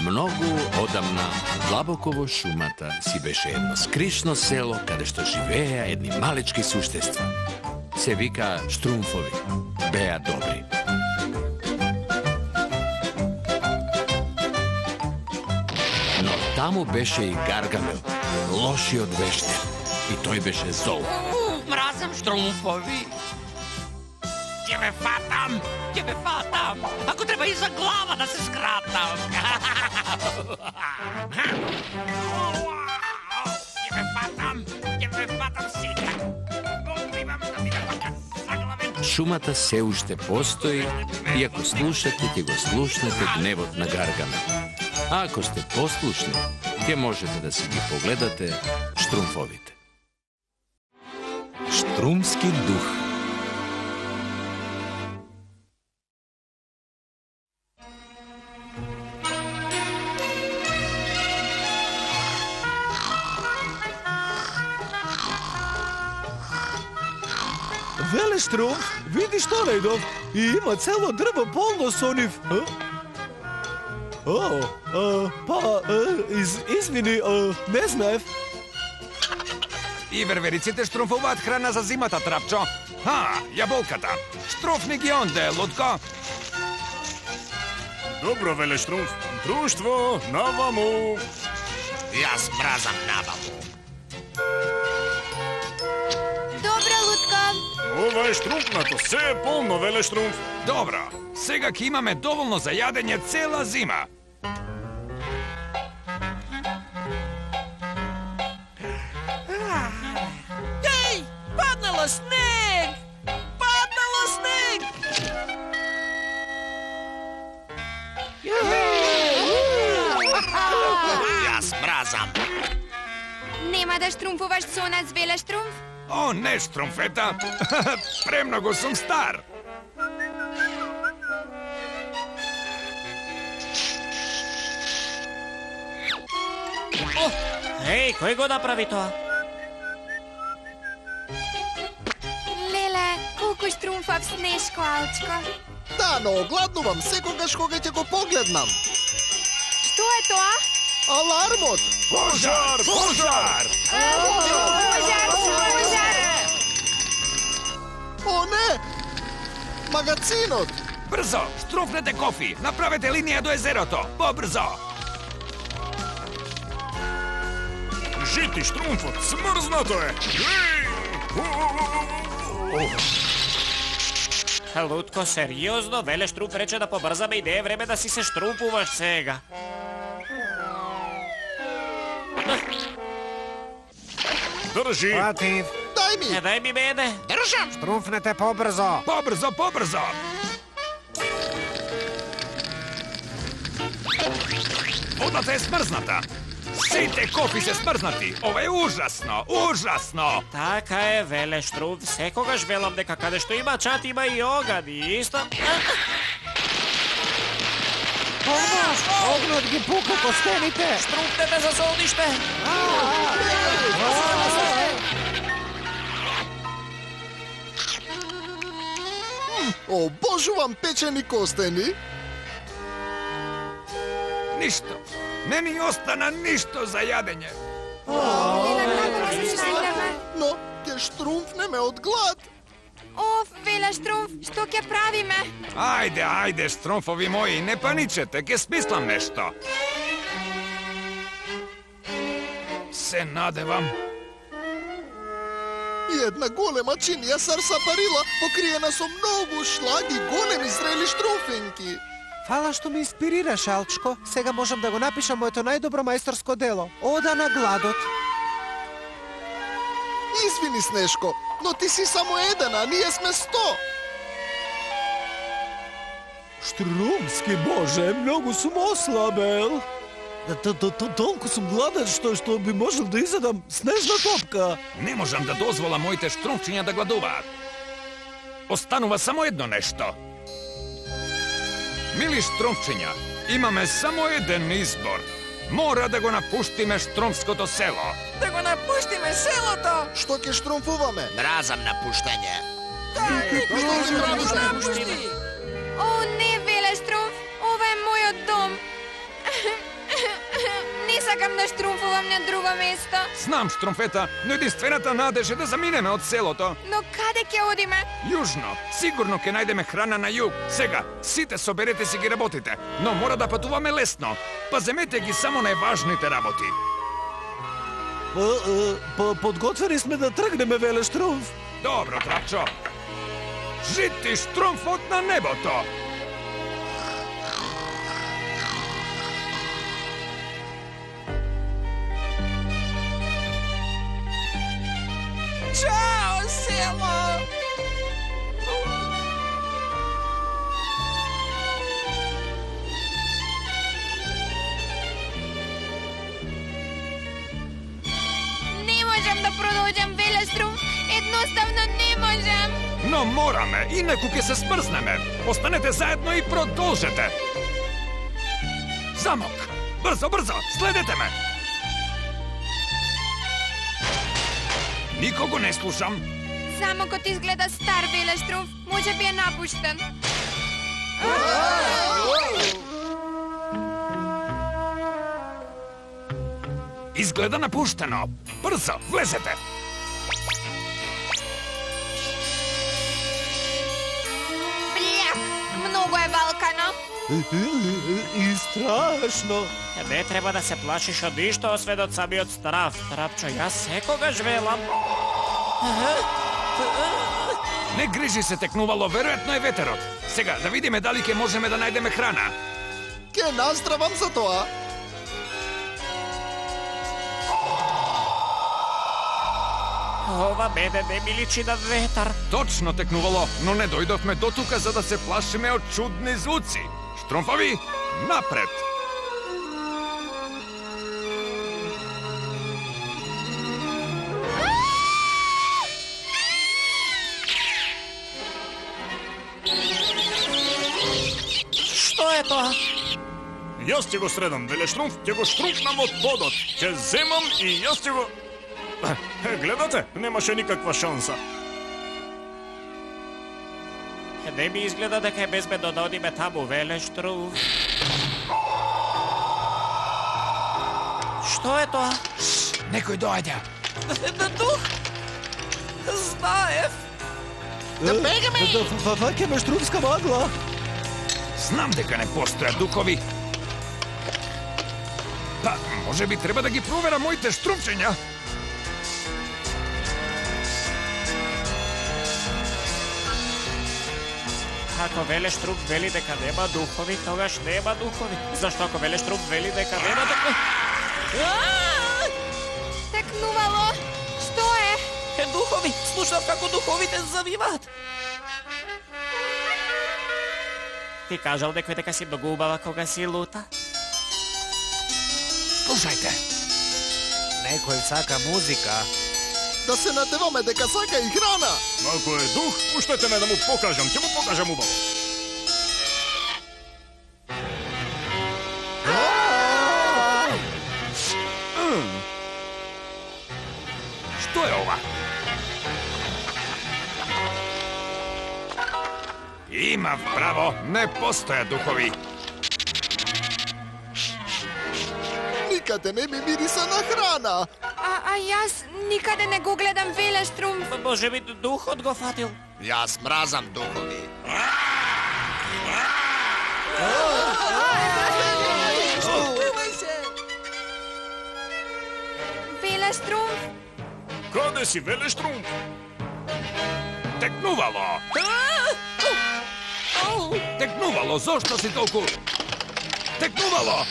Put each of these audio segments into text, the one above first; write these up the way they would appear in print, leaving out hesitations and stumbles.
Mnogo odavna Dlabokovo šumata si beše jedno skrišno selo, kada što živeja jedni malečki suštestva. Se vika Štrumfovi, beja dobri. No tamo beše i Gargamel, loši od vešte, i toj beše zol. Mrazam Štrumfovi. Tebe fatam. Ako treba iza glava da se skratam. Tebe fatam sita. Otkrivam da mi da zaglavim. Šumata se ušte postoji i ako slušate, te go slušnete gnevot na Gargamel. A ako ste poslušni, te možete da si gi pogledate Štrumfovite. Štrumski duh. Veleštrum, vidi što najdov? I ima celo drvo polno s onih... izvini, ne znajev. I ververicite Štrumfovat hrana za zimata, trapčo. Ha, jabolkata. Štrufnik i onde, lutko. Dobro, Veleštrum, društvo, na vamu. Ja smrazam nabavu. Dobro, Lutko. Ova je štrumfnato, sve je polno, Veleštrum. Dobro, sega ki imame dovoljno za jadenje cela zima. Ej, padnalo sneg! Ja smrazam. Nema da štrumfovaš cunac, Veleštrum? O, ne, Štrumfeta. Premnogo sam star. Ej, koji god napravi to? Lele, колко štrumfov sneško, Alčko. Да, но гладнувам секогаш кога ќе го погледнам. Što je to? Алармот! Požar! Požar! Požar! О, не! Магацинот! Brzo, štrumfnete kofi. Napravite linija do jezeroto. Pobrzo. Žiti, Štrumfot, smrznato je. Lutko, seriozno? Veleštrum reče da pobrzame i da je vreme da si se štrumpuvaš sega. Drži. Protiv. Дај ми! Daj mi mene. Držam. Štrumfnete pobrzo. Pobrzo, pobrzo. Vodata je smrznata. Svi te kofi se smrznati. Ovo je užasno, užasno. Така е, Велештrum. Секогаш велам дека каде што има чат има и оган и исто. Огнот ги пука по стените. Штрумпнете за солниште. Обожувам печени костени. Ništo. Ne ni ostana ništo za jadenje. Но ќе štrumfнеме од глад. Of, Veleštrum, što ќе pravime? Ajde, ajde, Štrumfovi moji, ne paničete, ke smislam nešto. Se nadevam. Една голема чинија сарсапарила, покриена со многу шлаг и големи зрели штрумфинки. Фала што ме инспирираш, Алчко. Сега можам да го напишам моето најдобро мајсторско дело. Ода на гладот. Извини, Снешко, но ти си само еден, а ние сме 100. Štrumski bože, mnogo sam oslabel. Toliko sam gladan što bi možel da izadam snežna topka. Ne možem da dozvola mojte štrumčinja da gladuva. Ostanuva samo jedno nešto. Mili štrumčinja, imame samo jedan izbor. Mora da go napuštime štrumskото selo. Да го напуштиме селото. Што ќе штрумфуваме? Mrazam napuštanje. Што ќе правиш? на друго место. Знам, Штромфета, но единствената надеж е да заминеме од селото. Но каде ќе одиме? Јужно, сигурно ќе најдеме храна на југ. Сега, сите соберете си ги работите, но мора да патуваме лесно. Па земете ги само најважните работи. Подготвени сме да тргнеме, Веле Штруф. Добро, Трапчо. Жити Штромфот на небото! Ćao, selo! Не можам да продолжам, Велеструм. Едноставно не можам. Но мораме, инаку ќе се смрзнеме. Останете заедно и продолжете. Замок! Брзо, брзо, следете ме! Никого не слушам. Замокот изгледа стар, Велеструм. Може би е напуштен. Изгледа напуштено. Брзо, влезете! Блях, многу е валкано. И страшно. Не треба да се плашиш од ништо освен од самиот страв. Трапчо, јас секогаш велам. Не грижи се, Текнувало, веројатно е ветерот. Сега, да видиме дали ќе можеме да најдеме храна. Ке наздравам за тоа. Ова мене не ми личи на ветар. Точно, Текнувало, но не дојдовме до тука за да се плашиме од чудни звуци. Штромфови, напред! Што е тоа? Јас ќе го средам, Велештрумф, ќе го штрупнам од подот. Ќе земам и јас ќе го... Гледате, немаше никаква шанса. Не ми изгледа дека е безбедно да одиме таму, Велештрум. Што е тоа? Некој доаѓа. Дух! Знаев! Да бегаме! Да фаќаме штрумска магла. Знам дека не постојат духови. Па, може би треба да ги проверам моите штрумчења. Ако Велештрум вели дека нема духови, тогаш нема духови. Зашто ако Велештрум вели дека нема духови... Текнувало. Што е? Духови! Слушав како духовите завиваат. Ти кажал некој дека си многу убава кога си лута? Слушајте. Некој сака музика. Да се надеваме дека сака и храна. Ако е дух, пуштете ме да му покажам, ќе му покажам убаво. Што е ова? Имав право, не постојат духови. Никаде не ми мириса на храна. А јас никаде не го гледам, Велеструм. Може би духот го фатил. Јас мразам духови. Велеструм. Каде си, Велештрумф? Текнувало! Текнувало, зошто си толку... Текнувало!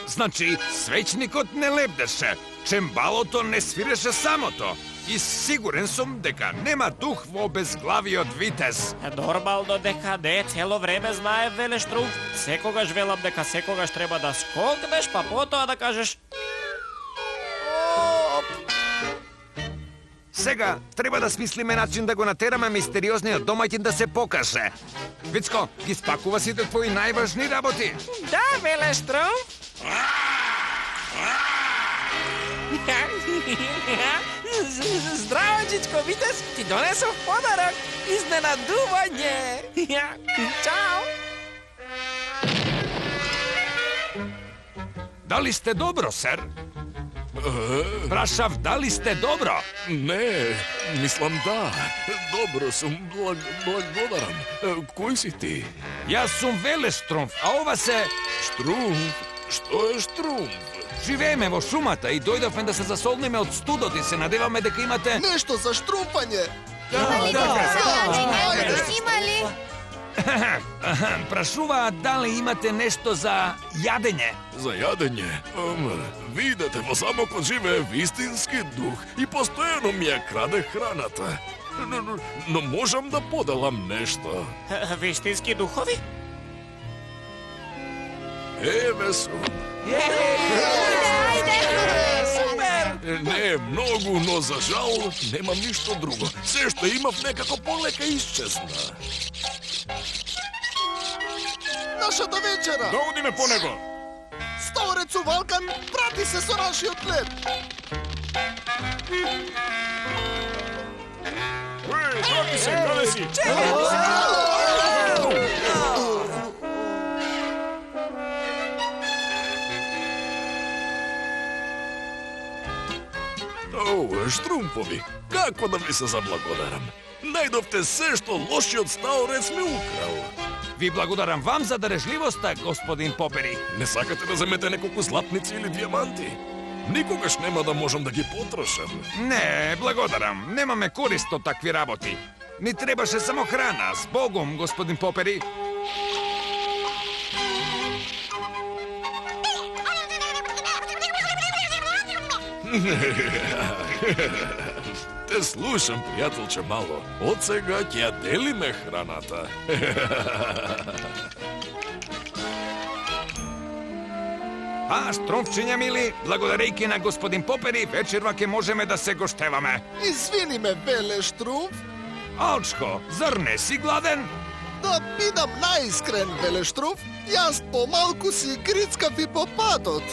Значи, свечникот не лебдеше, чембалото не свиреше самото. И сигурен сум дека нема дух во обезглавиот витез. Нормално дека не, цело време знае Велештрум. Секогаш велам дека секогаш треба да скокнеш, па потоа да кажеш... Сега треба да смислиме начин да го натераме мистериозниот домаќин да се покаже. Вицко, ги спакува сите твои најважни работи. Да, Велештрум! Здраво, Чичко Витез, ти донесох подарок. Изненадување. Чао! Dali ste dobro, ser? Prašav, dali ste dobro? Ne, mislim da. Dobro sam, blagodaran. Koji si ti? Ja sam Veleštrumpf, a ova se... Štrumf? Što je štrumf? Živeme vo šumata i dojdavme da se zasolnime od studoti se nadevame deka imate... Nešto za štrumfanje. Имали? Prašuva, da li imate nešto za jadenje? За ядење? Видете, во замокот живее вистински дух и постојано ми ја краде храната. Но можам да поделам нешто. Вистински духови? Еве сум. Не е многу, но за жал немам ништо друго. Се што имав некако полека исчезна. Нашата вечера. Да одиме по него. Стаореcu Валкан прати се со нашиот хлеб. Прати се, каде си? О, штрумпови, како да ви се заблагодарам? Најдовте се што лошиот стаорец ми украл. Ви благодарам вам за дарежливоста, господин Попери. Не сакате да земете неколку златници или диаманти? Никогаш нема да можам да ги потрошам. Не, благодарам. Немаме корист од такви работи. Ни требаше само храна. С Богом, господин Попери. Те слушам, пријателче, мало. Од сега ќе ја делиме храната. А, Штруmpfчиња мили, благодарејќи на господин Попери, вечерва ќе можеме да се гоштеваме. Извини ме, Велештруmpf. Алчко, зар не си гладен? Да бидам наискрен, Велештруmpf, јас помалку си грицкав и по патот.